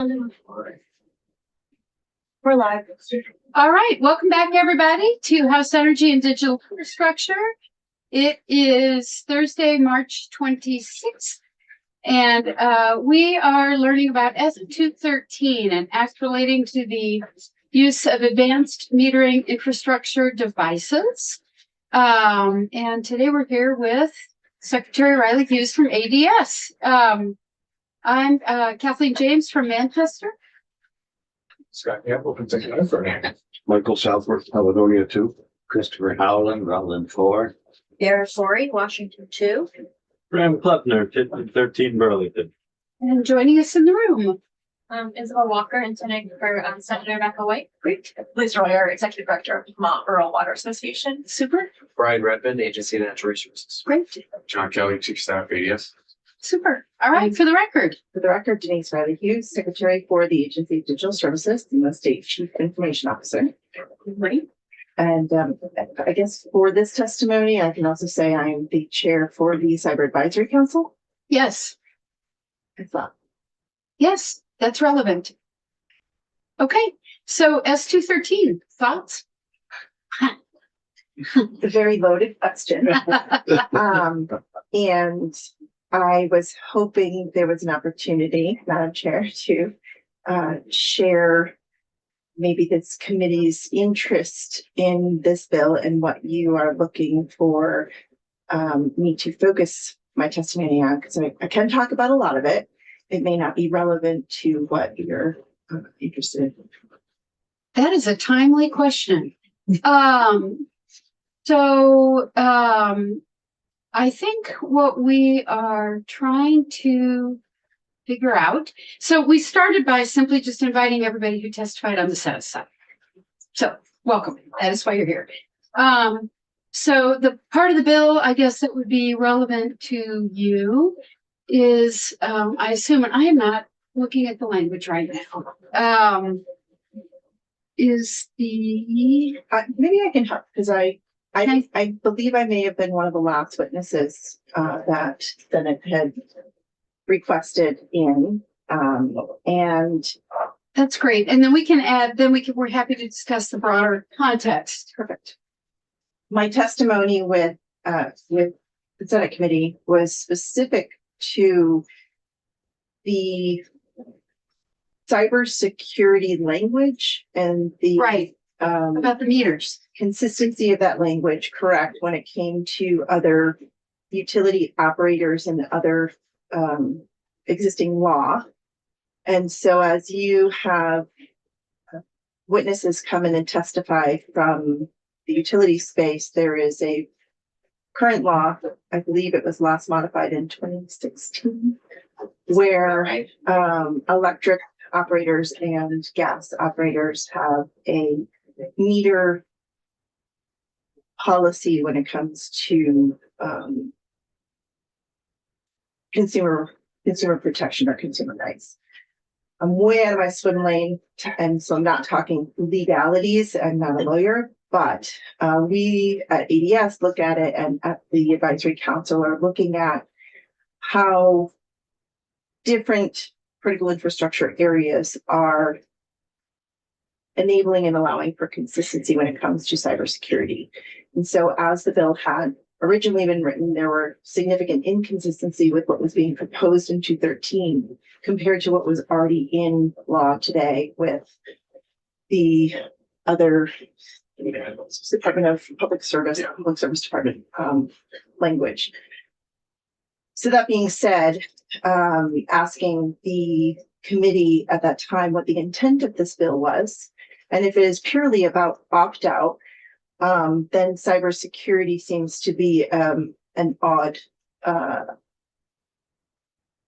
We're live. All right, welcome back everybody to House Energy and Digital Infrastructure. It is Thursday, March 26th, and we are learning about S213, an act relating to the use of advanced metering infrastructure devices. And today we're here with Secretary Riley Hughes from ADS. I'm Kathleen James from Manchester. Scott Campbell from Texas. Michael Southworth, Caledonia 2. Christopher Howland, Rutland 4. Sarah Forey, Washington 2. Graham Klupner, 13 Burlington. And joining us in the room, Isabel Walker, intending for Senator Becca White. great, Liz Royer, Executive Director of Vermont Rural Water Association. super, Brian Redmond, Agency of Natural Resources. great, John Kelly, Chief Staff, ADS. super. All right, for the record. For the record, Denise Riley Hughes, Secretary for the Agency of Digital Services and the State Chief Information Officer. Great. And I guess for this testimony, I can also say I'm the chair for the Cyber Advisory Council. Yes, I thought. yes, that's relevant. Okay, so S213, thoughts? A very loaded question. And I was hoping there was an opportunity, Madam Chair, to share maybe this committee's interest in this bill and what you are looking for me to focus my testimony on, because I can talk about a lot of it. It may not be relevant to what you're interested in. That is a timely question. I think what we are trying to figure out. So we started by simply just inviting everybody who testified on the set aside. So welcome. That is why you're here. So the part of the bill, I guess, that would be relevant to you is, I assume, and I am not looking at the language right now, is the... Maybe I can help, because I believe I may have been one of the last witnesses that Senate had requested in, and that's great. And then we can add, we're happy to discuss the broader context. perfect. My testimony with the Senate committee was specific to the cybersecurity language and the Right. About the meters. Consistency of that language, correct, when it came to other utility operators and other existing law. And so as you have witnesses come in and testify from the utility space, there is a current law, I believe it was last modified in 2016, where electric operators and gas operators have a meter policy when it comes to consumer protection or consumer rights. I'm way out of my swim lane, and so I'm not talking legalities. I'm not a lawyer, but we at ADS look at it, and at the advisory council are looking at how different critical infrastructure areas are enabling and allowing for consistency when it comes to cybersecurity. And so as the bill had originally been written, there were significant inconsistency with what was being proposed in 213 compared to what was already in law today with the other Department of Public Service, Public Service Department language. So that being said, asking the committee at that time what the intent of this bill was, and if it is purely about opt-out, then cybersecurity seems to be an odd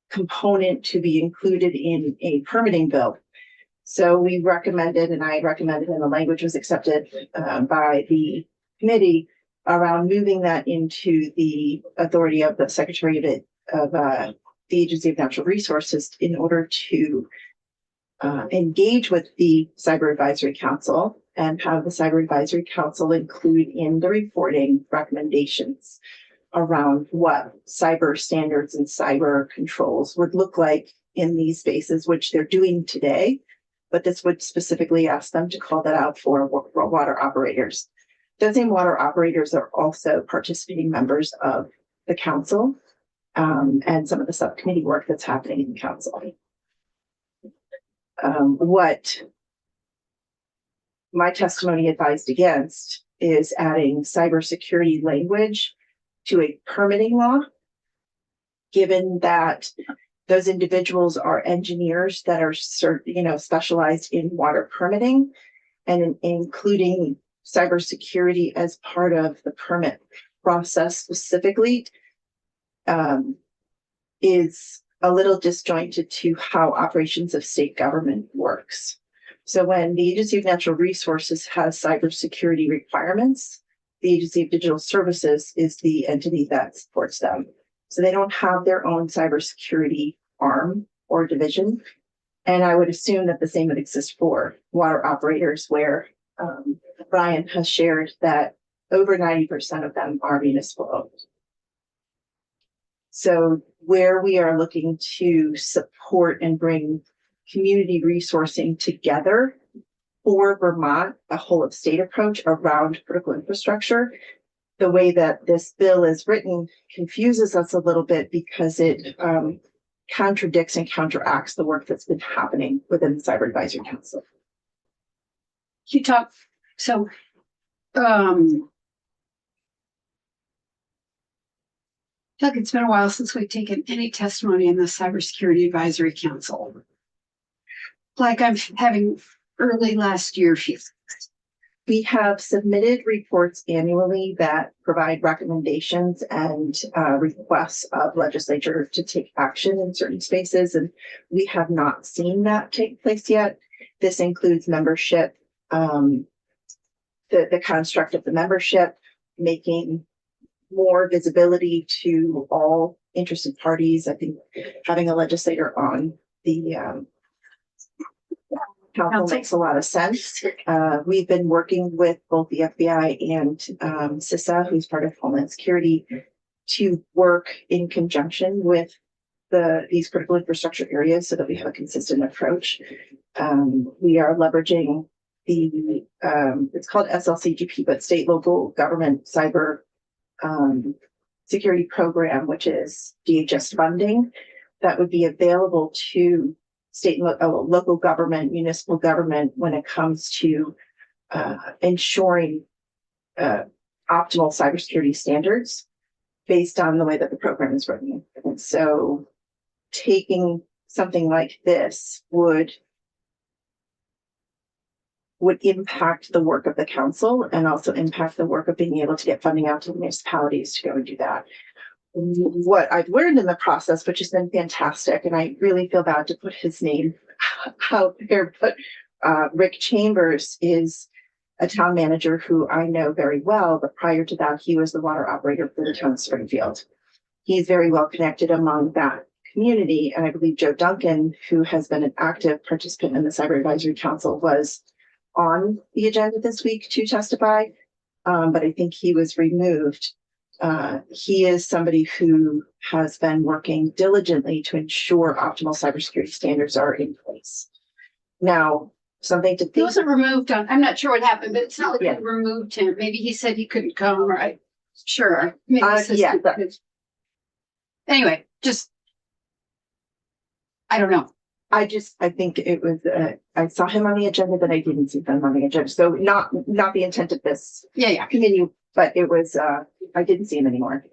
component to be included in a permitting bill. So we recommended, and I recommended, and the language was accepted by the committee around moving that into the authority of the Secretary of the Agency of Natural Resources in order to engage with the Cyber Advisory Council and have the Cyber Advisory Council include in the reporting recommendations around what cyber standards and cyber controls would look like in these spaces, which they're doing today. But this would specifically ask them to call that out for water operators. Those same water operators are also participating members of the council, and some of the subcommittee work that's happening in the council. What my testimony advised against is adding cybersecurity language to a permitting law, given that those individuals are engineers that are specialized in water permitting, and including cybersecurity as part of the permit process specifically is a little disjointed to how operations of state government works. So when the Agency of Natural Resources has cybersecurity requirements, the Agency of Digital Services is the entity that supports them. So they don't have their own cybersecurity arm or division. And I would assume that the same would exist for water operators, where Brian has shared that over 90% of them are municipal owned. So where we are looking to support and bring community resourcing together for Vermont, a whole of state approach around critical infrastructure, the way that this bill is written confuses us a little bit because it contradicts and counteracts the work that's been happening within the Cyber Advisory Council. You talk, so, I feel like it's been a while since we've taken any testimony in the Cybersecurity Advisory Council. Like I'm having early last year feelings. We have submitted reports annually that provide recommendations and requests of legislature to take action in certain spaces, and we have not seen that take place yet. This includes membership, the construct of the membership, making more visibility to all interested parties. I think having a legislator on the council makes a lot of sense. We've been working with both the FBI and CISA, who's part of Homeland Security, to work in conjunction with these critical infrastructure areas so that we have a consistent approach. We are leveraging it's called SLCGP, but state local government cyber security program, which is DHS funding that would be available to state and local government, municipal government, when it comes to ensuring optimal cybersecurity standards based on the way that the program is written. And so taking something like this would impact the work of the council and also impact the work of being able to get funding out to the municipalities to go and do that. What I've learned in the process, which has been fantastic, and I really feel bad to put his name out there, but Rick Chambers is a town manager who I know very well, but prior to that, he was the water operator for the town of Springfield. He's very well connected among that community, and I believe Joe Duncan, who has been an active participant in the Cyber Advisory Council, was on the agenda this week to testify, but I think he was removed. He is somebody who has been working diligently to ensure optimal cybersecurity standards are in place. Now, something to think. He wasn't removed I'm not sure what happened, but it's not like Yeah. they removed him. Maybe he said he couldn't come, right? Sure. Maybe Yeah, anyway, just, I don't know. I think it was, I saw him on the agenda, but I didn't see him on the agenda. So not the intent of this Yeah. committee, but it was, I didn't see him anymore.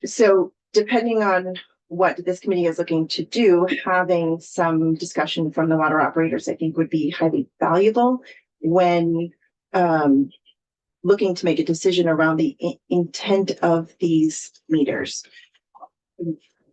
So depending on what this committee is looking to do, having some discussion from the water operators, I think would be highly valuable when looking to make a decision around the intent of these meters.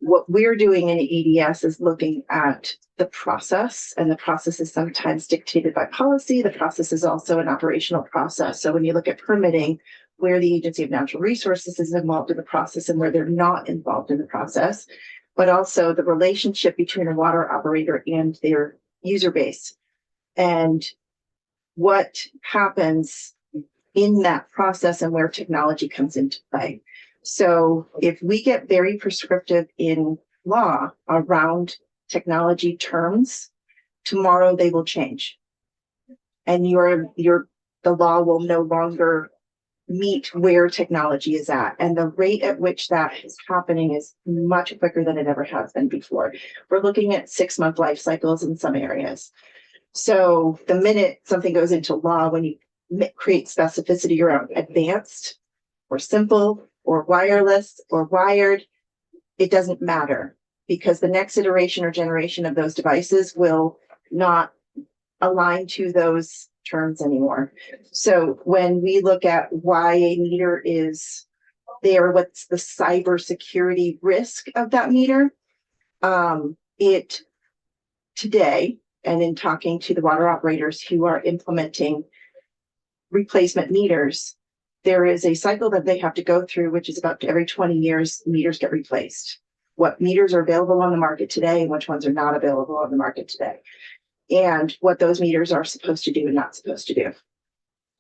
What we're doing in EDS is looking at the process, and the process is sometimes dictated by policy. The process is also an operational process. So when you look at permitting, where the Agency of Natural Resources is involved in the process and where they're not involved in the process, but also the relationship between a water operator and their user base, and what happens in that process and where technology comes into play. So if we get very prescriptive in law around technology terms, tomorrow they will change. And the law will no longer meet where technology is at. And the rate at which that is happening is much quicker than it ever has been before. We're looking at 6-month life cycles in some areas. So the minute something goes into law, when you create specificity around advanced or simple or wireless or wired, it doesn't matter, because the next iteration or generation of those devices will not align to those terms anymore. So when we look at why a meter is there, what's the cybersecurity risk of that meter? It today, and in talking to the water operators who are implementing replacement meters, there is a cycle that they have to go through, which is about every 20 years, meters get replaced. What meters are available on the market today and which ones are not available on the market today, and what those meters are supposed to do and not supposed to do.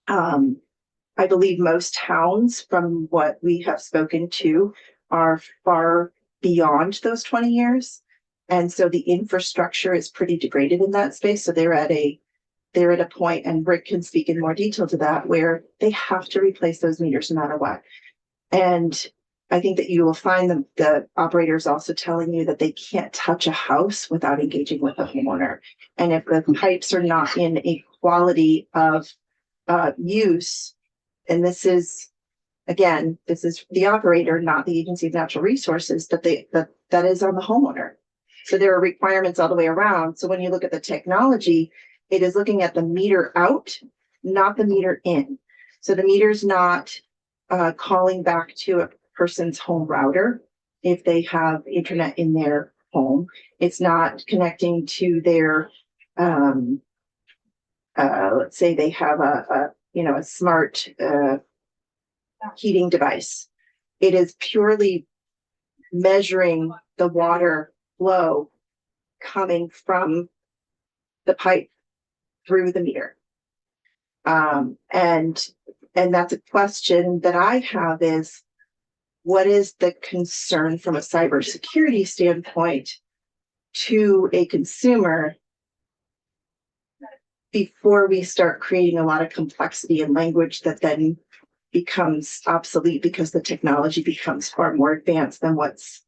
I believe most towns, from what we have spoken to, are far beyond those 20 years. And so the infrastructure is pretty degraded in that space. So they're at a point, and Rick can speak in more detail to that, where they have to replace those meters no matter what. And I think that you will find the operators also telling you that they can't touch a house without engaging with a homeowner. And if the pipes are not in a quality of use, and this is the operator, not the Agency of Natural Resources, that is on the homeowner. So there are requirements all the way around. So when you look at the technology, it is looking at the meter out, not the meter in. So the meter's not calling back to a person's home router if they have internet in their home. It's not connecting to their let's say they have a smart heating device. It is purely measuring the water flow coming from the pipe through the meter. And that's a question that I have is, what is the concern from a cybersecurity standpoint to a consumer before we start creating a lot of complexity in language that then becomes obsolete because the technology becomes far more advanced than what's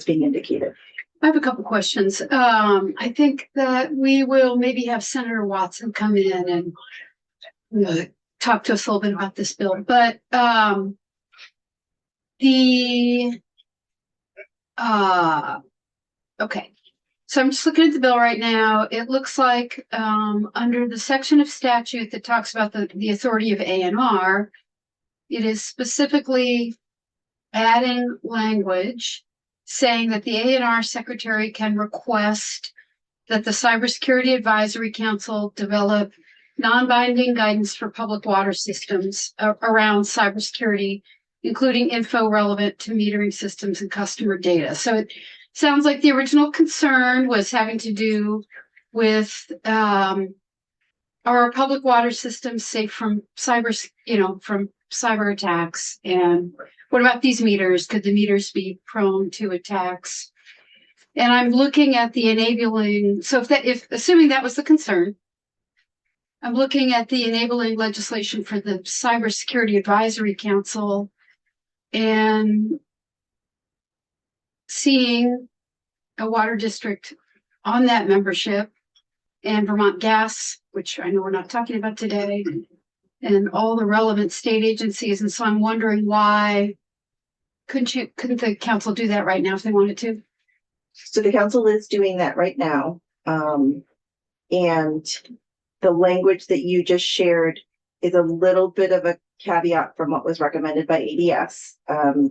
being indicated? I have a couple questions. I think that we will maybe have Senator Watson come in and talk to us a little bit about this bill. But okay. So I'm just looking at the bill right now. It looks like under the section of statute that talks about the authority of ANR, it is specifically adding language saying that the ANR secretary can request that the Cybersecurity Advisory Council develop non-binding guidance for public water systems around cybersecurity, including info relevant to metering systems and customer data. So it sounds like the original concern was having to do with our public water systems safe from cyber attacks. And what about these meters? Could the meters be prone to attacks? And I'm looking at the enabling. So if assuming that was the concern, I'm looking at the enabling legislation for the Cybersecurity Advisory Council and seeing a water district on that membership, and Vermont Gas, which I know we're not talking about today, and all the relevant state agencies. And so I'm wondering, why couldn't the council do that right now if they wanted to? So the council is doing that right now. And the language that you just shared is a little bit of a caveat from what was recommended by ADS,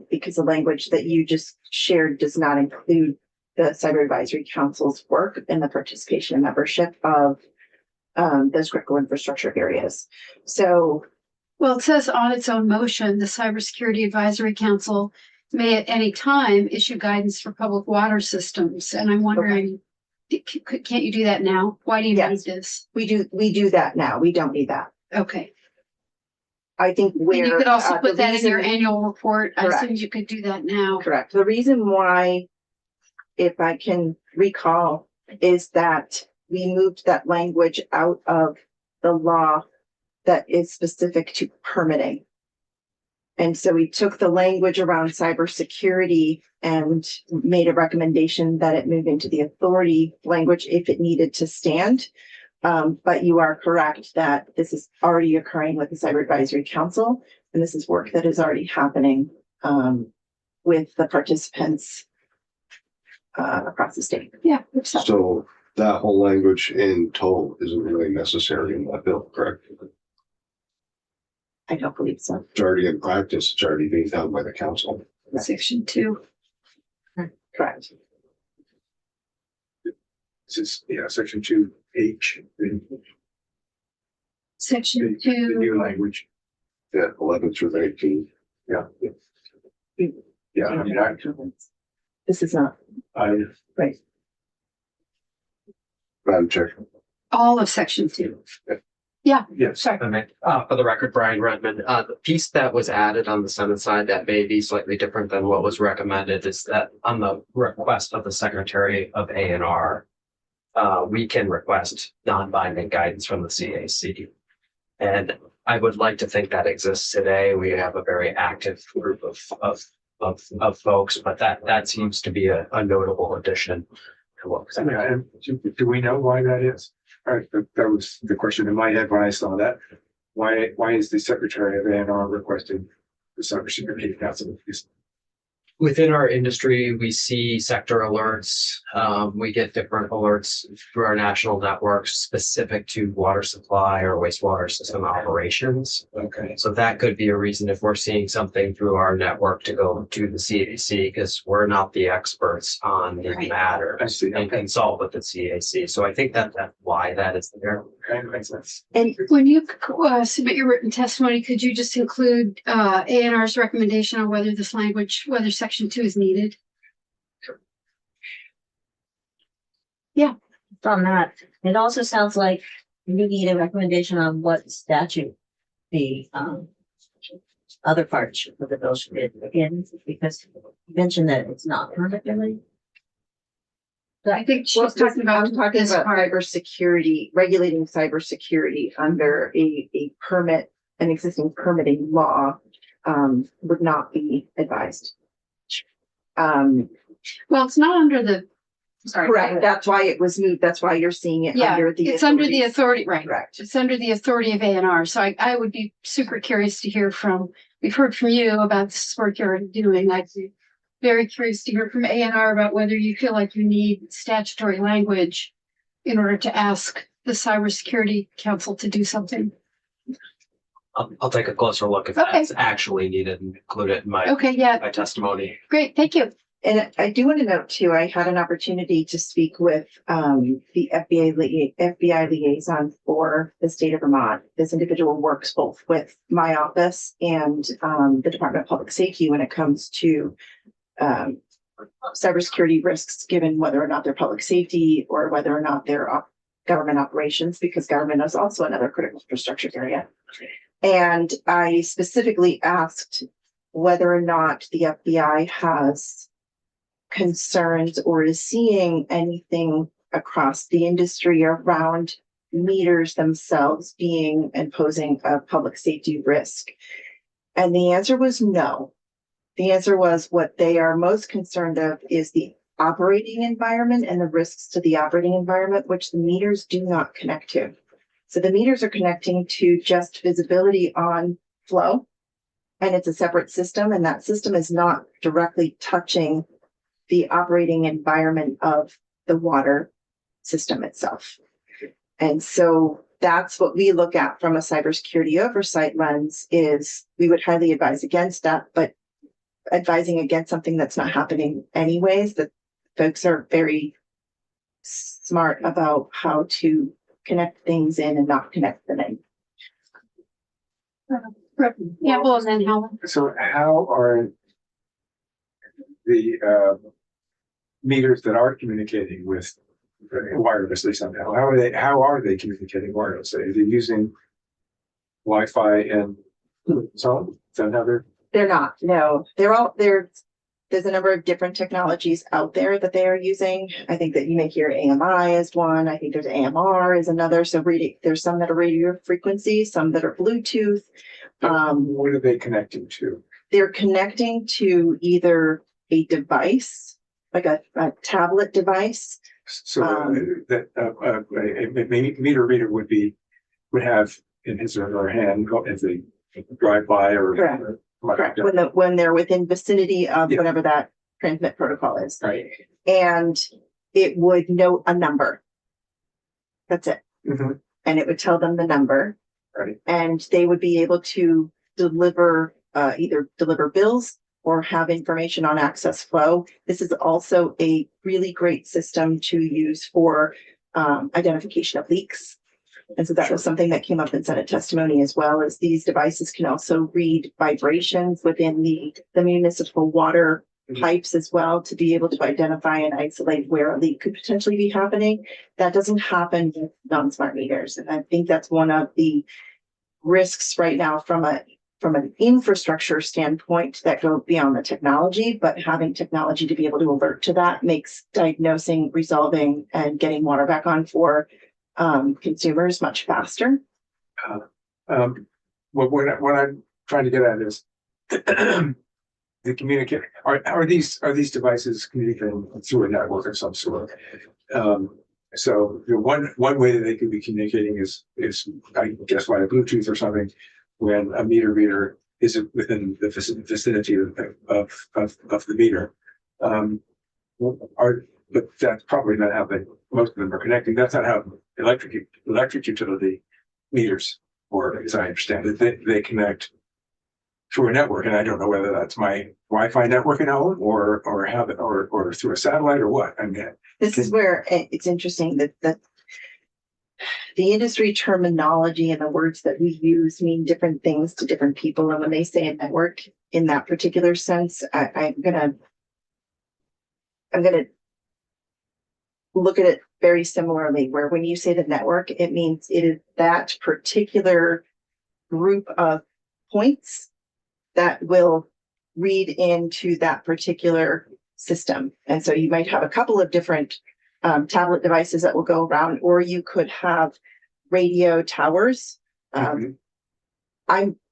because the language that you just shared does not include the Cyber Advisory Council's work and the participation and membership of those critical infrastructure areas. So, well, it says on its own motion, the Cybersecurity Advisory Council may at any time issue guidance for public water systems. And I'm wondering, can't you do that now? Why do you need this? we do that now. We don't need that. Okay. I think And you could also put that in your reason- annual report. I Correct. assume you could do that now. Correct. The reason why if I can recall, is that we moved that language out of the law that is specific to permitting. And so we took the language around cybersecurity and made a recommendation that it move into the authority language if it needed to stand. But you are correct that this is already occurring with the Cyber Advisory Council, and this is work that is already happening with the participants across the state. Yeah. So that whole language in total isn't really necessary in that bill, correct? I don't believe so. It's already in practice. It's already being done by the council. Section 2. Correct. This is, yeah, section 2H, the Section the 2. new language. Yeah, 11 through 18. Yeah. Yeah, I mean, This is not I, right. Madam Chair. All of section 2. yes. Sorry. I mean, for the record, Brian Redmond, the piece that was added on the Senate side that may be slightly different than what was recommended is that on the request of the Secretary of A&R, we can request non-binding guidance from the CAC. And I would like to think that exists today. We have a very active group of folks, but that seems to be a notable addition to what was. I mean, do we know why that is? That was the question in my head when I saw that. Why is the Secretary of A&R requesting the Cybersecurity Council? Within our industry, we see sector alerts. We get different alerts through our national networks specific to water supply or wastewater system operations. Okay. So that could be a reason if we're seeing something through our network to go to the CAC, because we're not the experts on the Right. matter I see. and Okay. consult with the CAC. So I think that's why that is there. Okay, makes sense. And When you submit your written testimony, could you just include A&R's recommendation on whether this language, whether section 2 is needed? On that, it also sounds like you need a recommendation on what statute the other parts of the bill should be in, because you mentioned that it's not permit related. I think she's well, talking about I'm talking this about part. cybersecurity, regulating cybersecurity under a permit, an existing permitting law would not be advised. Well, it's not under the. Sorry. Correct. That's why it was moved. That's why you're seeing it Yeah, under the. it's under the authorities. authority, right? Correct. It's under the authority of A&R. So I would be super curious to hear from. We've heard from you about this work you're already doing. I'd be very curious to hear from A&R about whether you feel like you need statutory language in order to ask the Cybersecurity Council to do something. I'll take a closer look if Okay. that's actually needed and include it in my Okay, yeah, my testimony. great. Thank you. And I do want to note too, I had an opportunity to speak with the FBI liaison for the state of Vermont. This individual works both with my office and the Department of Public Safety when it comes to cybersecurity risks, given whether or not they're public safety or whether or not they're government operations, because government is also another critical infrastructure area. And I specifically asked whether or not the FBI has concerns or is seeing anything across the industry around meters themselves being and posing a public safety risk. And the answer was no. The answer was what they are most concerned of is the operating environment and the risks to the operating environment, which the meters do not connect to. So the meters are connecting to just visibility on flow, and it's a separate system, and that system is not directly touching the operating environment of the water system itself. And so that's what we look at from a cybersecurity oversight lens is we would highly advise against that, but advising against something that's not happening anyways, that folks are very smart about how to connect things in and not connect them in. Yeah, well, and then Helen. So how are the meters that are communicating with wirelessly somehow? How are they communicating wirelessly? Are they using Wi-Fi and so on? Is that how they're? They're not, no, they're there's a number of different technologies out there that they are using. I think that you may hear AMI is one. I think there's AMR is another. So there's some that are radio frequency, some that are Bluetooth. What are they connecting to? They're connecting to either a device, like a tablet device. So that a meter reader would have in his or her hand as they drive by or. Correct. Or Correct. When they're within vicinity of Yeah. whatever that transmit protocol is. Right. And it would note a number. That's it. Mhm. And it would tell them the number. Right. And they would be able to deliver, either deliver bills or have information on access flow. This is also a really great system to use for identification of leaks. And so that was something that came up in Senate testimony as well, as these devices can also read vibrations within the municipal water pipes as well, to be able to identify and isolate where a leak could potentially be happening. That doesn't happen with non-smart meters. And I think that's one of the risks right now from an infrastructure standpoint that go beyond the technology, but having technology to be able to alert to that makes diagnosing, resolving, and getting water back on for consumers much faster. What I'm trying to get at is the communicate. Are these devices communicating through a network of some sort? So the one way that they could be communicating is I guess via Bluetooth or something, when a meter reader isn't within the vicinity of the meter. But that's probably not how most of them are connecting. That's not how electric utility meters work, as I understand it. They connect through a network, and I don't know whether that's my Wi-Fi network at home or through a satellite or what. I mean, This is where it's interesting that the industry terminology and the words that we use mean different things to different people. And when they say a network in that particular sense, I'm gonna look at it very similarly, where when you say the network, it means it is that particular group of points that will read into that particular system. And so you might have a couple of different tablet devices that will go around, or you could have radio towers. I'm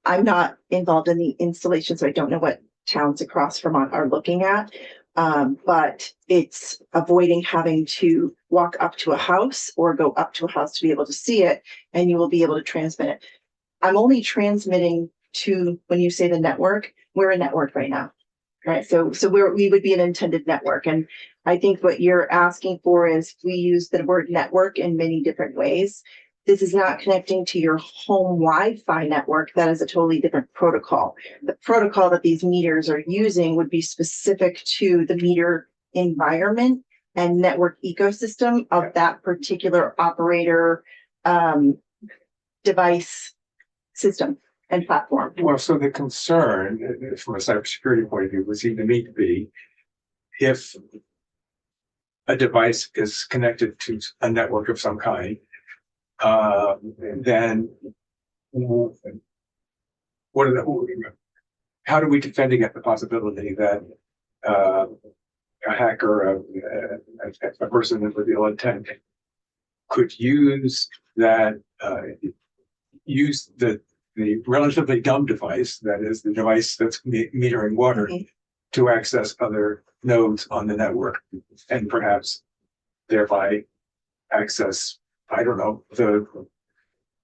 not involved in the installation, so I don't know what towns across Vermont are looking at. But it's avoiding having to walk up to a house or go up to a house to be able to see it, and you will be able to transmit it. I'm only transmitting to, when you say the network, we're a network right now, right? So we would be an intended network. And I think what you're asking for is, we use the word network in many different ways. This is not connecting to your home Wi-Fi network. That is a totally different protocol. The protocol that these meters are using would be specific to the meter environment and network ecosystem of that particular operator, device, system, and platform. well, so the concern from a cybersecurity point of view would seem to me to be, if a device is connected to a network of some kind, then how do we defend against the possibility that a hacker, a person with ill intent, could use that, use the relatively dumb device, that is the device that's metering water, to access other nodes on the network, and perhaps thereby access, I don't know, the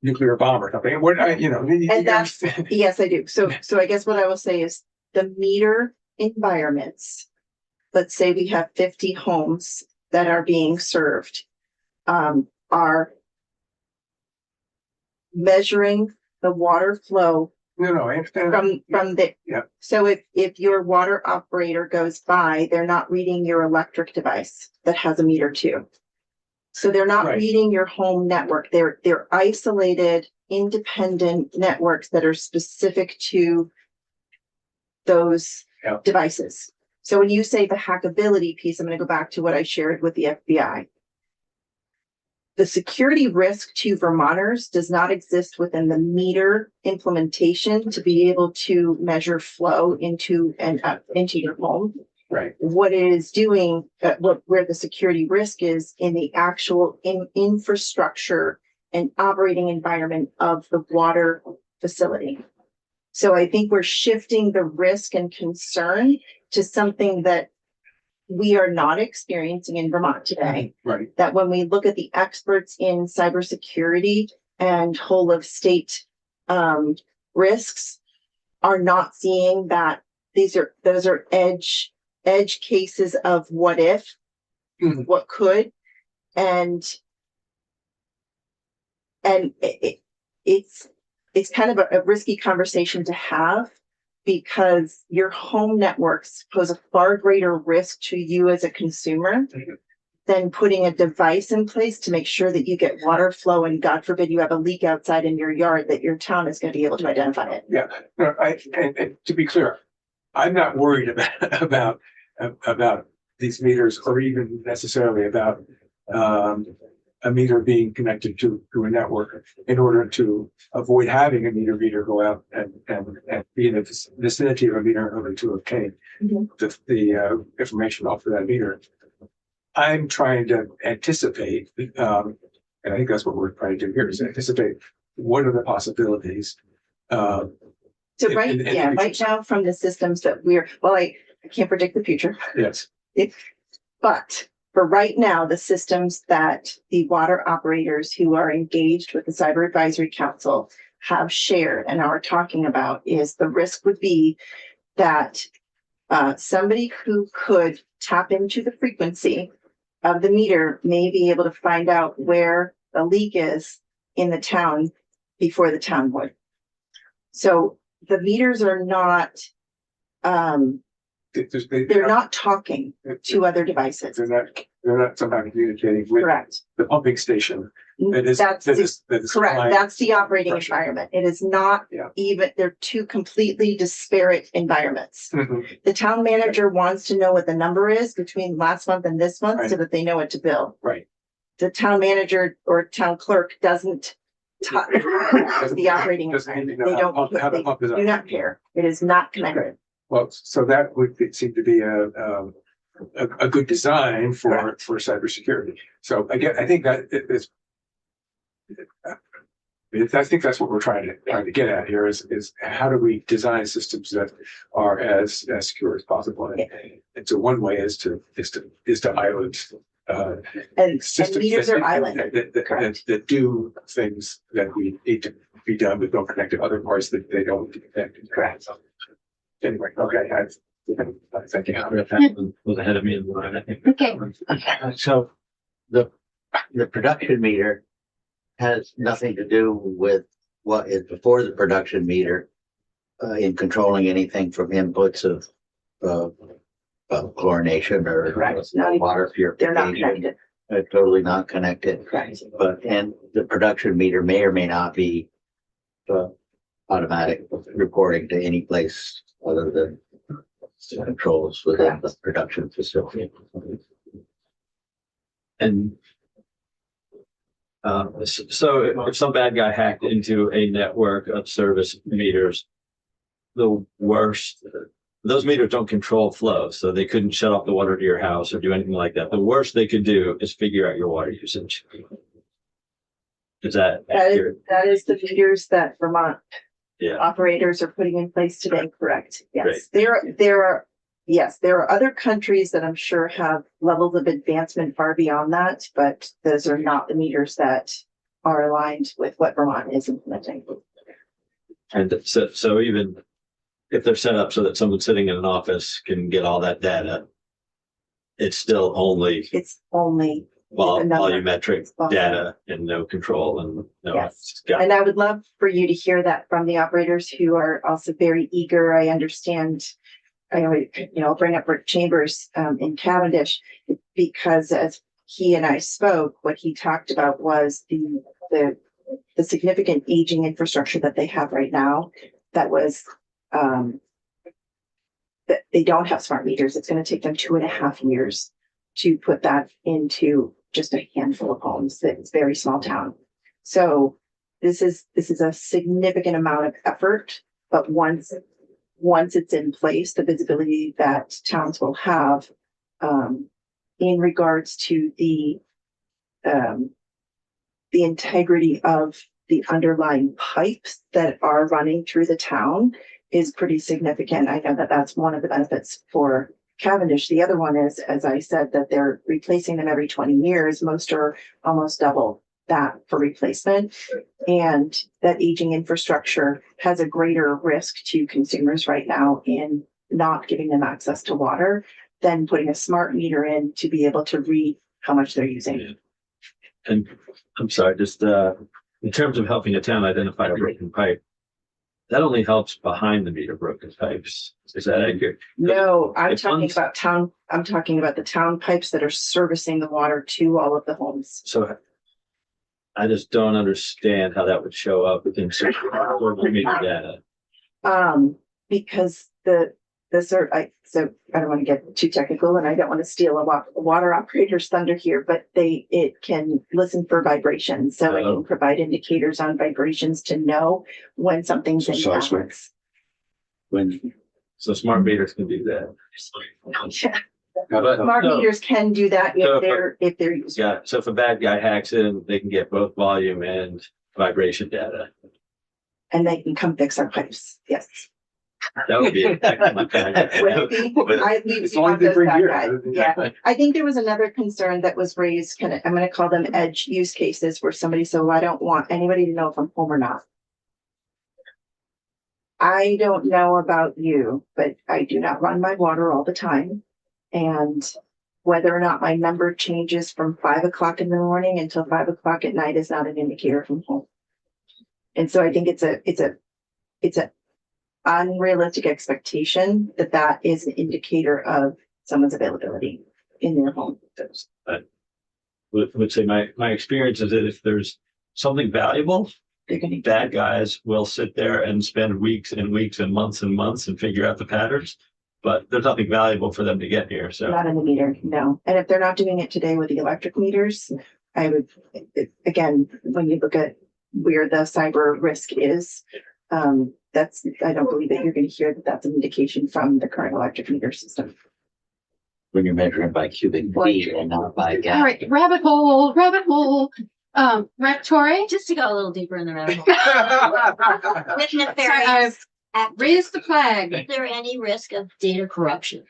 nuclear bomb or something. And that's, yes, I do. So I guess what I will say is, the meter environments, let's say we have 50 homes that are being served, are measuring the water flow No, I understand. from the. Yeah. So if your water operator goes by, they're not reading your electric device that has a meter too. So they're not Right. reading your home network. They're isolated, independent networks that are specific to those Yeah. devices. So when you say the hackability piece, I'm going to go back to what I shared with the FBI. The security risk to Vermonters does not exist within the meter implementation to be able to measure flow into your home. Right. what it is doing, where the security risk is in the actual infrastructure and operating environment of the water facility. So I think we're shifting the risk and concern to something that we are not experiencing in Vermont today. Right. That when we look at the experts in cybersecurity and whole of state risks, are not seeing that those are edge cases of what if, Mhm. what could, and it's kind of a risky conversation to have, because your home networks pose a far greater risk to you as a consumer than putting a device in place to make sure that you get water flow, and God forbid you have a leak outside in your yard, that your town is going to be able to identify it. Yeah, no, and to be clear, I'm not worried about these meters, or even necessarily about a meter being connected to a network in order to avoid having a meter reader go out and be in the vicinity of a meter in order to obtain the information off of that meter. I'm trying to anticipate, and I think that's what we're trying to do here, is anticipate what are the possibilities. So right in the right future. now, from the systems that I can't predict the future, Yes. but for right now, the systems that the water operators who are engaged with the Cyber Advisory Council have shared and are talking about is the risk would be that somebody who could tap into the frequency of the meter may be able to find out where the leak is in the town before the town would. So the meters are not, they're not talking to other devices. They're not somehow communicating with Correct. the pumping station. That is That's correct. correct. That's the operating pressure. environment. It is not Yeah. even, they're two completely disparate environments. Mhm. The town manager wants to know what the number is between last month and this month, so Right. that they know what to bill. Right. The town manager or town clerk doesn't touch the operating Doesn't need to environment. know They how don't, the they pump is do not care. It is not connected. Well, so that would seem to be a good design for cybersecurity. So again, I think that I think that's what we're trying to get at here is how do we design systems that are as secure as possible? And so one way is to island And systems meters are islanded. that do things that we need to be done, but don't connect to other parts that they don't connect. Correct. Anyway, okay, thank you. That was ahead of me in the line, I think. Okay. So the production meter has nothing to do with what is before the production meter in controlling anything from inputs of chlorination or Correct. Not even- water They're not purification. connected. Totally not connected. Correct. And the production meter may or may not be automatic reporting to any place other than controls within the production facility. And so if some bad guy hacked into a network of service meters, the worst, those meters don't control flow, so they couldn't shut off the water to your house or do anything like that. The worst they could do is figure out your water usage. Is that accurate? That is the meters that Vermont Yeah. operators are putting in place today, correct? Yes, there are other countries that I'm sure have levels of advancement far beyond that, but those are not the meters that are aligned with what Vermont is implementing. And so even if they're set up so that someone sitting in an office can get all that data, it's still only It's only the number. volumetric data and no control and no. Yes. Got it. And I would love for you to hear that from the operators who are also very eager. I understand. I'll bring up Rick Chambers in Cavendish, because as he and I spoke, what he talked about was the significant aging infrastructure that they have right now. That was that they don't have smart meters. It's going to take them 2.5 years to put that into just a handful of homes. It's a very small town. So this is a significant amount of effort, but once once it's in place, the visibility that towns will have in regards to the integrity of the underlying pipes that are running through the town is pretty significant. I know that that's one of the benefits for Cavendish. The other one is, as I said, that they're replacing them every 20 years. Most are almost double that for replacement. And that aging infrastructure has a greater risk to consumers right now in not giving them access to water than putting a smart meter in to be able to read how much they're using. And I'm sorry, just in terms of helping a town identify a broken pipe, that only helps behind the meter broken pipes. Is that accurate? No, I'm If talking one's- about town, I'm talking about the town pipes that are servicing the water to all of the homes. So I just don't understand how that would show up in social meter data. Because so I don't want to get too technical and I don't want to steal a water operator's thunder here, but it can listen for vibrations. So it can provide indicators on vibrations to know when something's in Seismic. balance. So smart meters can do that. Yeah, But- smart so- meters can do that So- if they're used. Yeah, so if a bad guy hacks in, they can get both volume and vibration data. And they can come fix our pipes. Yes. That would be. Would be- we As long as have they those bring bad beer. guys. Yeah. I think there was another concern that was raised, I'm going to call them edge use cases where somebody said, well, I don't want anybody to know if I'm home or not. I don't know about you, but I do not run my water all the time. And whether or not my number changes from 5 o'clock in the morning until 5 o'clock at night is not an indicator from home. And so I think it's a unrealistic expectation that is an indicator of someone's availability in their home. I would say my experience is that if there's something valuable, They're going to bad guys will sit there and spend weeks and weeks and months and figure out the patterns. But there's nothing valuable for them to get here. So not in the meter, no. And if they're not doing it today with the electric meters, again, when you look at where the cyber risk is, I don't believe that you're going to hear that that's an indication from the current electric meter system. When you're measuring by cubic feet and not by All gallon. right, rabbit hole. Rep Torrey, Just to go a little deeper in the rabbit hole. With nefarious actors, raise the flag. is there any risk of data corruption?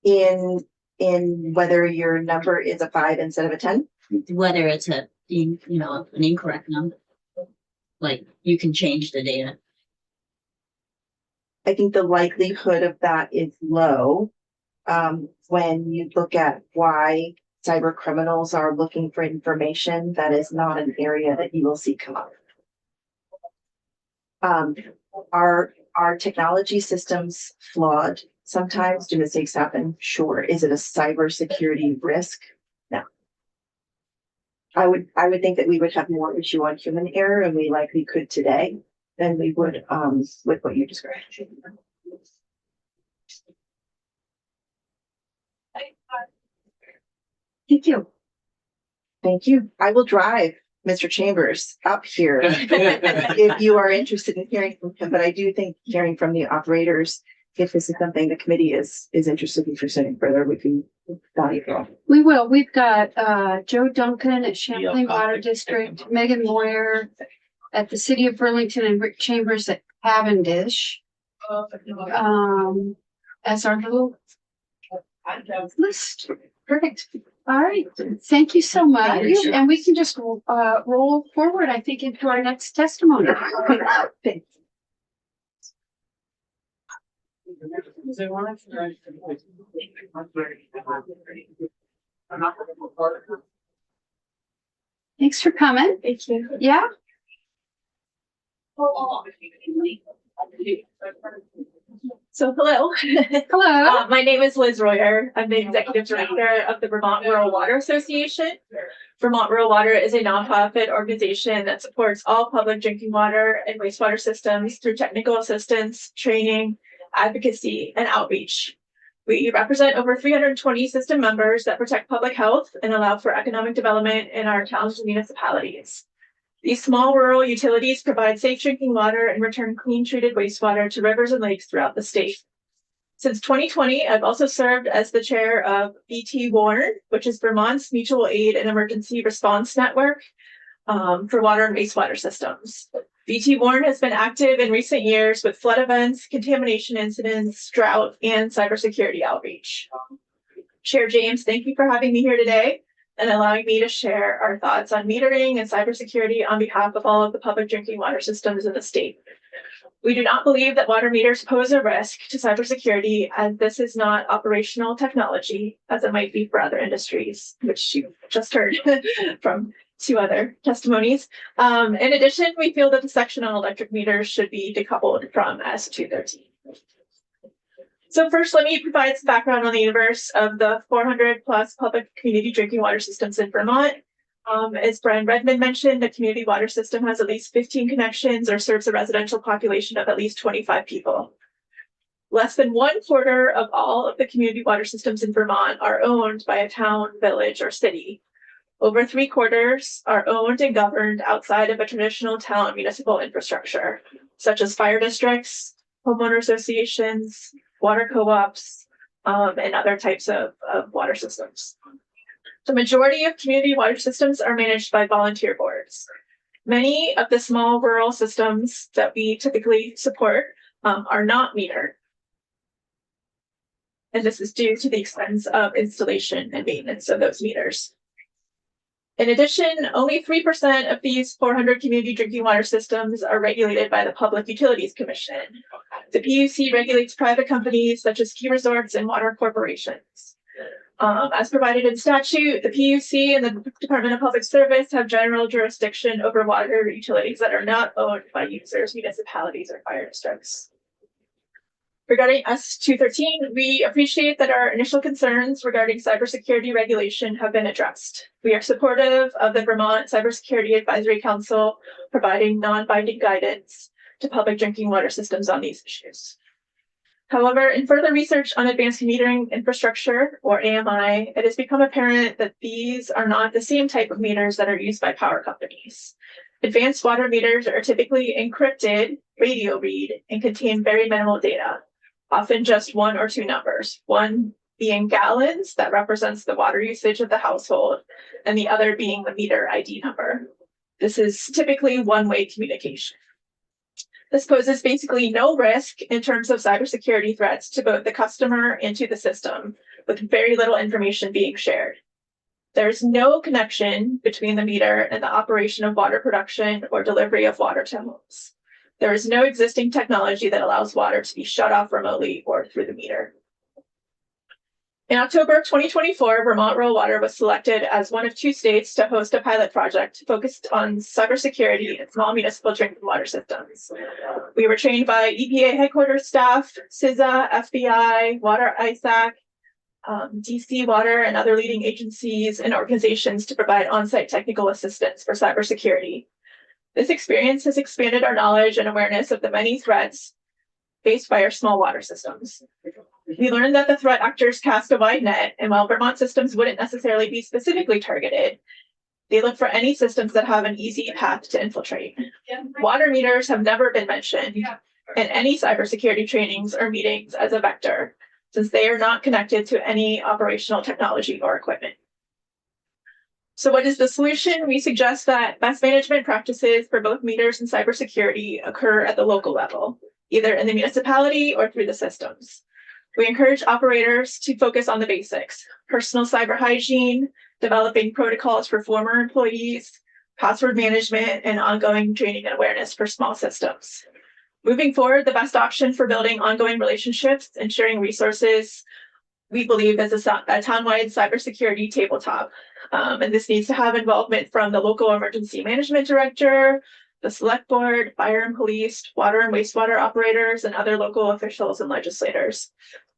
In whether your number is a 5 instead of a 10? Whether it's an incorrect number? Like, you can change the data. I think the likelihood of that is low. When you look at why cyber criminals are looking for information, that is not an area that you will see come up. Are technology systems flawed? Sometimes do mistakes happen? Sure. Is it a cybersecurity risk? No. I would think that we would have more issue on human error, and we likely could today than we would with what you described. Thank you. Thank you. I will drive Mr. Chambers up here if you are interested in hearing from him. But I do think hearing from the operators, if this is something the committee is interested in pursuing further, would be valuable. We will. We've got Joe Duncan at Champlain Water District, Megan Moyer at the City of Burlington, and Rick Chambers at Cavendish. As our little list. Perfect. All right. Thank you so much. Thank you. And we can just roll forward, I think, into our next testimony. Thanks. Thanks for coming. Thank you. Yeah. So hello. Hello. My name is Liz Royer. I'm the executive director of the Vermont Rural Water Association. Vermont Rural Water is a nonprofit organization that supports all public drinking water and wastewater systems through technical assistance, training, advocacy, and outreach. We represent over 320 system members that protect public health and allow for economic development in our towns and municipalities. These small rural utilities provide safe drinking water and return clean treated wastewater to rivers and lakes throughout the state. Since 2020, I've also served as the chair of BT Warn, which is Vermont's Mutual Aid and Emergency Response Network for water and wastewater systems. BT Warn has been active in recent years with flood events, contamination incidents, drought, and cybersecurity outreach. Chair James, thank you for having me here today and allowing me to share our thoughts on metering and cybersecurity on behalf of all of the public drinking water systems in the state. We do not believe that water meters pose a risk to cybersecurity, as this is not operational technology, as it might be for other industries, which you just heard from 2 other testimonies. In addition, we feel that the section on electric meters should be decoupled from S213. So first, let me provide some background on the universe of the 400 plus public community drinking water systems in Vermont. As Brian Redmond mentioned, a community water system has at least 15 connections or serves a residential population of at least 25 people. Less than 1/4 of all of the community water systems in Vermont are owned by a town, village, or city. Over 3/4 are owned and governed outside of a traditional town municipal infrastructure, such as fire districts, homeowner associations, water co-ops, and other types of water systems. The majority of community water systems are managed by volunteer boards. Many of the small rural systems that we typically support are not metered. And this is due to the expense of installation and maintenance of those meters. In addition, only 3% of these 400 community drinking water systems are regulated by the Public Utilities Commission. The PUC regulates private companies such as ski resorts and water corporations. As provided in statute, the PUC and the Department of Public Service have general jurisdiction over water utilities that are not owned by users, municipalities, or fire districts. Regarding S213, we appreciate that our initial concerns regarding cybersecurity regulation have been addressed. We are supportive of the Vermont Cybersecurity Advisory Council providing non-binding guidance to public drinking water systems on these issues. However, in further research on advanced metering infrastructure, or AMI, it has become apparent that these are not the same type of meters that are used by power companies. Advanced water meters are typically encrypted, radio read, and contain very minimal data, often just 1 or 2 numbers, one being gallons that represents the water usage of the household, and the other being the meter ID number. This is typically one-way communication. This poses basically no risk in terms of cybersecurity threats to both the customer and to the system, with very little information being shared. There's no connection between the meter and the operation of water production or delivery of water to homes. There is no existing technology that allows water to be shut off remotely or through the meter. In October 2024, Vermont Rural Water was selected as one of 2 states to host a pilot project focused on cybersecurity in small municipal drinking water systems. We were trained by EPA headquarters staff, CISA, FBI, Water ISAC, DC Water, and other leading agencies and organizations to provide on-site technical assistance for cybersecurity. This experience has expanded our knowledge and awareness of the many threats faced by our small water systems. We learned that the threat actors cast a wide net, and while Vermont systems wouldn't necessarily be specifically targeted, they look for any systems that have an easy path to infiltrate. Water meters have never been mentioned in any cybersecurity trainings or meetings as a vector, since they are not connected to any operational technology or equipment. So what is the solution? We suggest that best management practices for both meters and cybersecurity occur at the local level, either in the municipality or through the systems. We encourage operators to focus on the basics: personal cyber hygiene, developing protocols for former employees, password management, and ongoing training and awareness for small systems. Moving forward, the best option for building ongoing relationships and sharing resources, we believe, is a town-wide cybersecurity tabletop. And this needs to have involvement from the local emergency management director, the select board, fire and police, water and wastewater operators, and other local officials and legislators.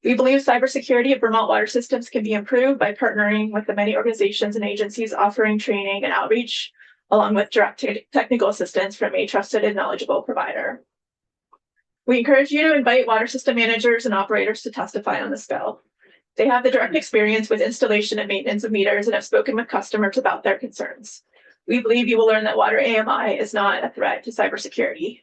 We believe cybersecurity of Vermont water systems can be improved by partnering with the many organizations and agencies offering training and outreach, along with direct technical assistance from a trusted and knowledgeable provider. We encourage you to invite water system managers and operators to testify on this bill. They have the direct experience with installation and maintenance of meters and have spoken with customers about their concerns. We believe you will learn that water AMI is not a threat to cybersecurity.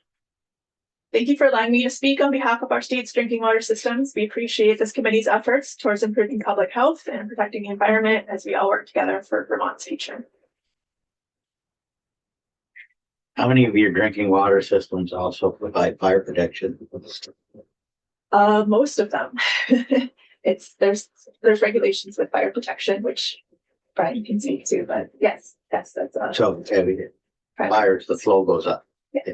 Thank you for allowing me to speak on behalf of our state's drinking water systems. We appreciate this committee's efforts towards improving public health and protecting the environment as we all work together for Vermont's future. How many of your drinking water systems also provide fire protection? Most of them. There's regulations with fire protection, which Brian can speak to, but yes, that's So every fires, the flow goes up. Yeah.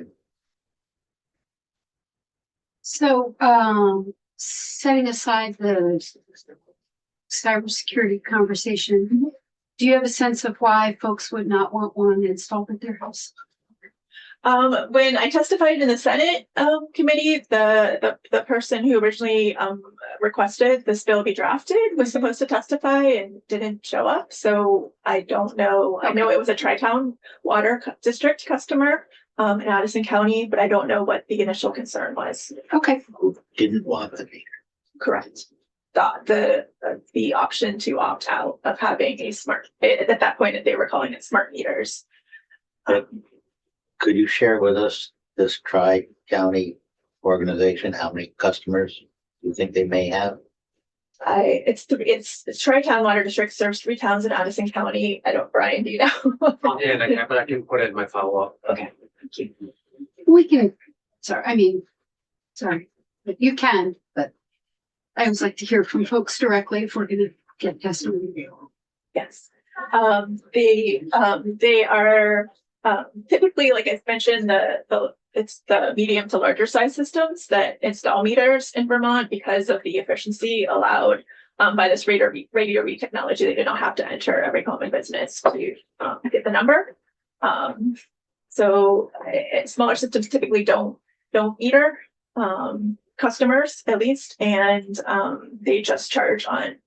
So, setting aside the cybersecurity conversation, do you have a sense of why folks would not want one installed at their house? When I testified in the Senate committee, the person who originally requested this bill be drafted was supposed to testify and didn't show up. So I don't know. I know it was a Tri-Town Water District customer in Addison County, but I don't know what the initial concern was. Okay. Who didn't want the meter? Correct. The option to opt out of having a smart, at that point they were calling it smart meters. Could you share with us this tri-county organization, how many customers you think they may have? It's Tri-Town Water District, serves 3 towns in Addison County. Brian, do you know? Yeah, but I can put it in my follow-up. Okay, thank you. We can, sorry, you can, but I always like to hear from folks directly if we're gonna get testimony. Yes. They are typically, like I mentioned, it's the medium to larger size systems that install meters in Vermont because of the efficiency allowed by this radio read technology. They do not have to enter every home and business to get the number. So smaller systems typically don't meter customers, at least, and they just charge on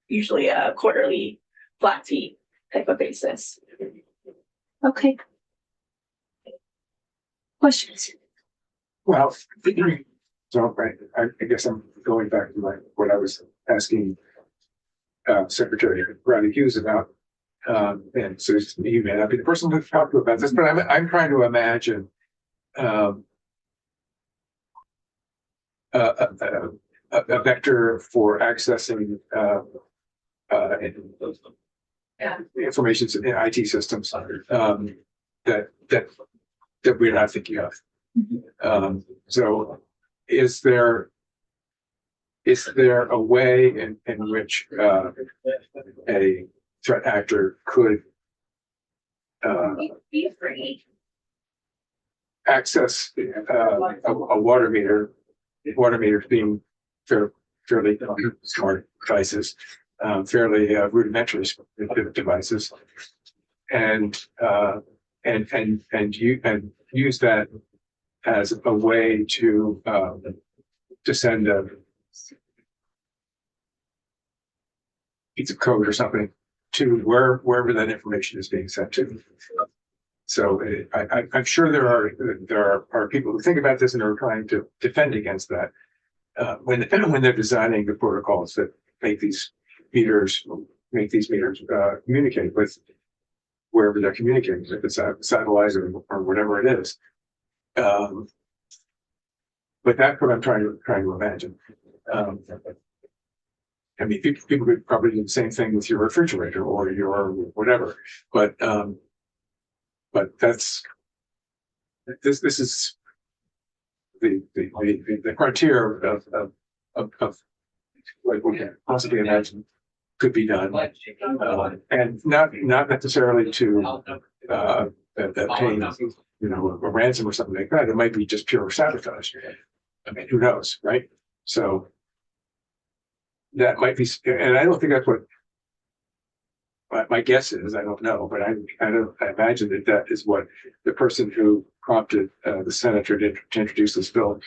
usually a quarterly flat fee type of basis. Okay. Questions? Well, so I guess I'm going back to what I was asking Secretary Bradley Hughes about. And so you may not be the person to talk about this, but I'm trying to imagine a vector for accessing information in IT systems that we're not thinking of. So is there a way in which a threat actor could access a water meter being fairly smart devices, fairly rudimentary devices, and use that as a way to send a piece of code or something to wherever that information is being sent to. So I'm sure there are people who think about this and are trying to defend against that when they're designing the protocols that make these meters communicate with wherever they're communicating, if it's a satellite or whatever it is. But that's what I'm trying to imagine. I mean, people could probably do the same thing with your refrigerator or your whatever, but this is the criteria of what we can possibly imagine could be done, and not necessarily to obtain, a ransom or something like that. It might be just pure sabotage. I mean, who knows, right? So that might be, and I don't think that's what my guess is. I don't know, but I imagine that is what the person who prompted the senator to introduce this bill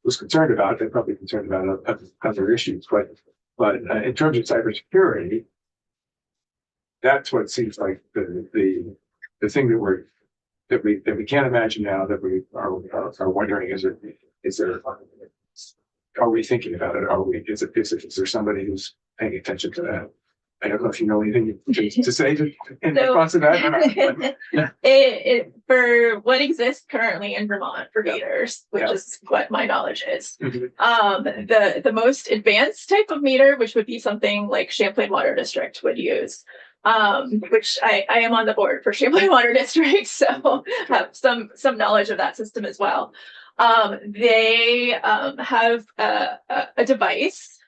was concerned about. They're probably concerned about other issues, but in terms of cybersecurity, that's what seems like the thing that we can't imagine now, that we are wondering, are we thinking about it? Is there somebody who's paying attention to that? I don't know if you know anything to say in response to that or not. For what exists currently in Vermont for meters, which is what my knowledge is. The most advanced type of meter, which would be something like Champlain Water District would use, which I am on the board for Champlain Water District, so have some knowledge of that system as well. They have a device.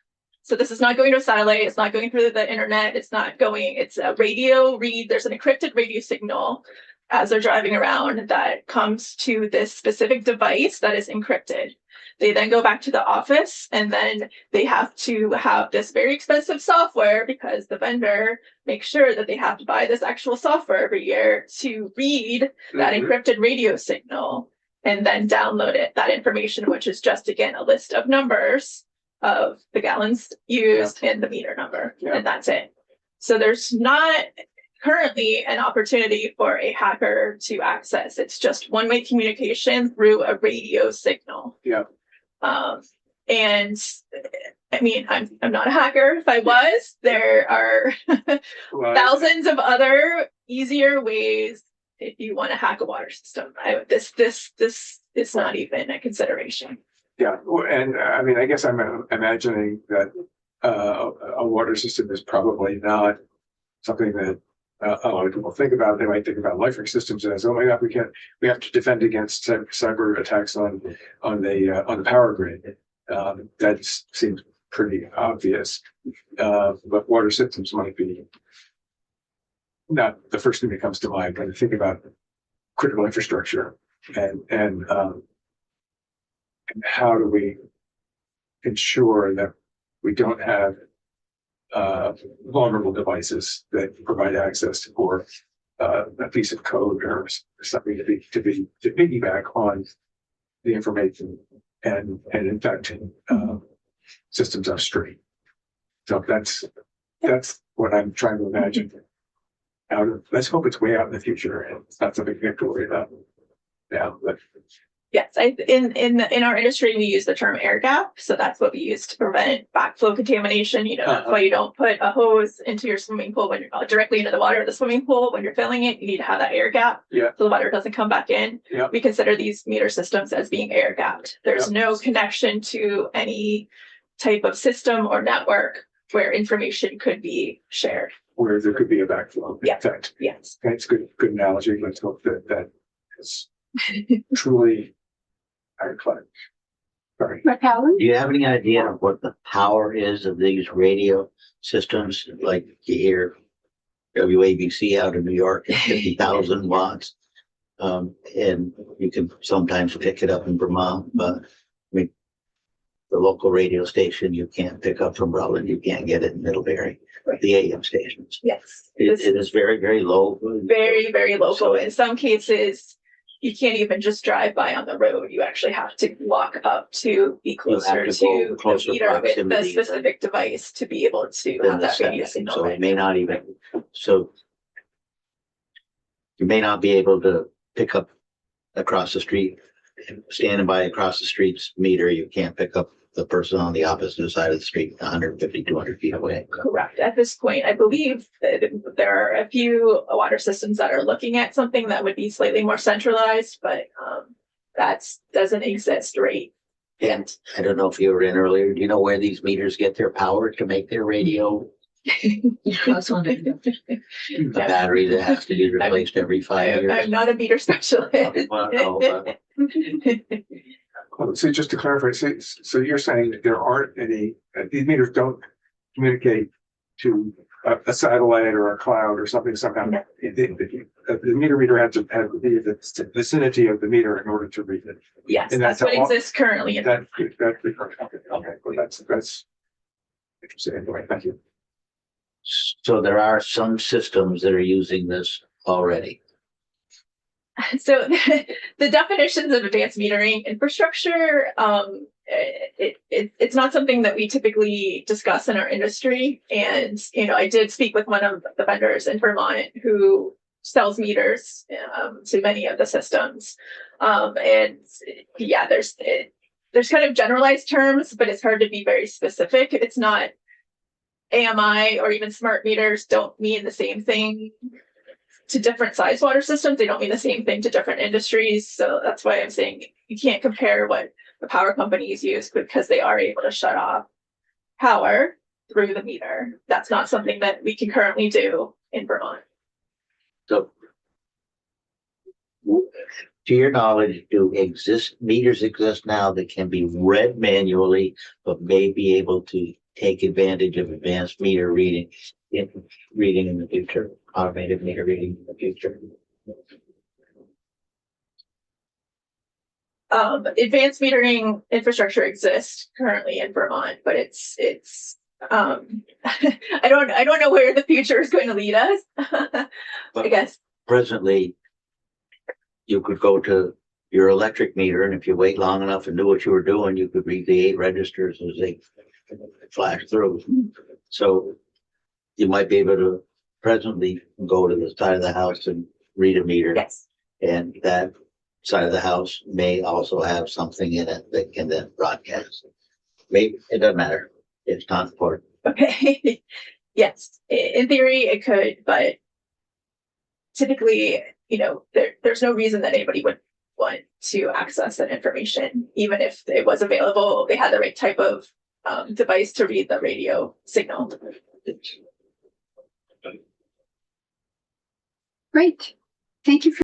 So this is not going to a satellite. It's not going through the internet. It's a radio read. There's an encrypted radio signal as they're driving around that comes to this specific device that is encrypted. They then go back to the office and then they have to have this very expensive software because the vendor makes sure that they have to buy this actual software every year to read that encrypted radio signal and then download that information, which is just, again, a list of numbers of the gallons used and the meter number, and that's it. So there's not currently an opportunity for a hacker to access. It's just one-way communication through a radio signal. And I mean, I'm not a hacker. If I was, there are thousands of other easier ways if you want to hack a water system. This is not even a consideration. Yeah, and I mean, I guess I'm imagining that a water system is probably not something that a lot of people think about. They might think about electric systems as, oh my God, we have to defend against cyber attacks on the power grid. That seems pretty obvious, but water systems might be not the first thing that comes to mind when you think about critical infrastructure and how do we ensure that we don't have vulnerable devices that provide access for a piece of code or something to piggyback on the information and infecting systems upstream. So that's what I'm trying to imagine. Let's hope it's way out in the future and it's not something we have to worry about now. But yes, in our industry, we use the term air gap. So that's what we use to prevent backflow contamination. That's why you don't put a hose into your swimming pool when you're directly into the water of the swimming pool. When you're filling it, you need to have that air gap. So the water doesn't come back in. We consider these meter systems as being air gapped. There's no connection to any type of system or network where information could be shared. Where there could be a backflow effect. Yes. That's good analogy. Let's hope that is truly ironclad. Sorry. Do you have any idea of what the power is of these radio systems? Like you hear WABC out of New York at 50,000 watts. And you can sometimes pick it up in Vermont, but I mean, the local radio station you can't pick up from Rutland, you can't get it in Middlebury, the AM stations. Yes. It is very, very low. Very, very local. In some cases, you can't even just drive by on the road. You actually have to walk up to be closer to the meter with the specific device to be able to have that radio signal. So it may not even, so you may not be able to pick up across the street, standing by across the street's meter, you can't pick up the person on the opposite side of the street, 150, 200 feet away. Correct. At this point, I believe that there are a few water systems that are looking at something that would be slightly more centralized, but that doesn't exist right yet. I don't know if you were in earlier. Do you know where these meters get their power to make their radio? The battery that has to be replaced every 5 years. I'm not a meter specialist. So just to clarify, so you're saying that there aren't any, these meters don't communicate to a satellite or a cloud or something somehow. No. The meter reader has to have the vicinity of the meter in order to read it. Yes, And that's what exists currently. That's okay. Well, that's interesting. Anyway, thank you. So there are some systems that are using this already. So the definitions of advanced metering infrastructure, it's not something that we typically discuss in our industry. And, I did speak with one of the vendors in Vermont who sells meters to many of the systems. And yeah, there's kind of generalized terms, but it's hard to be very specific. It's not AMI or even smart meters don't mean the same thing to different size water systems. They don't mean the same thing to different industries. So that's why I'm saying you can't compare what the power companies use because they are able to shut off power through the meter. That's not something that we can currently do in Vermont. So, to your knowledge, do meters exist now that can be read manually, but may be able to take advantage of advanced meter reading in the future, automated meter reading in the future? Advanced metering infrastructure exists currently in Vermont, but it's I don't know where the future is going to lead us. I guess Presently, you could go to your electric meter, and if you wait long enough and knew what you were doing, you could read the 8 registers as they flash through. So you might be able to presently go to the side of the house and read a meter. yes. And that side of the house may also have something in it that can then broadcast. Maybe, it doesn't matter. It's not important. Okay. Yes. In theory, it could, but typically, there's no reason that anybody would want to access that information, even if it was available. They had the right type of device to read the radio signal. Great. Thank you for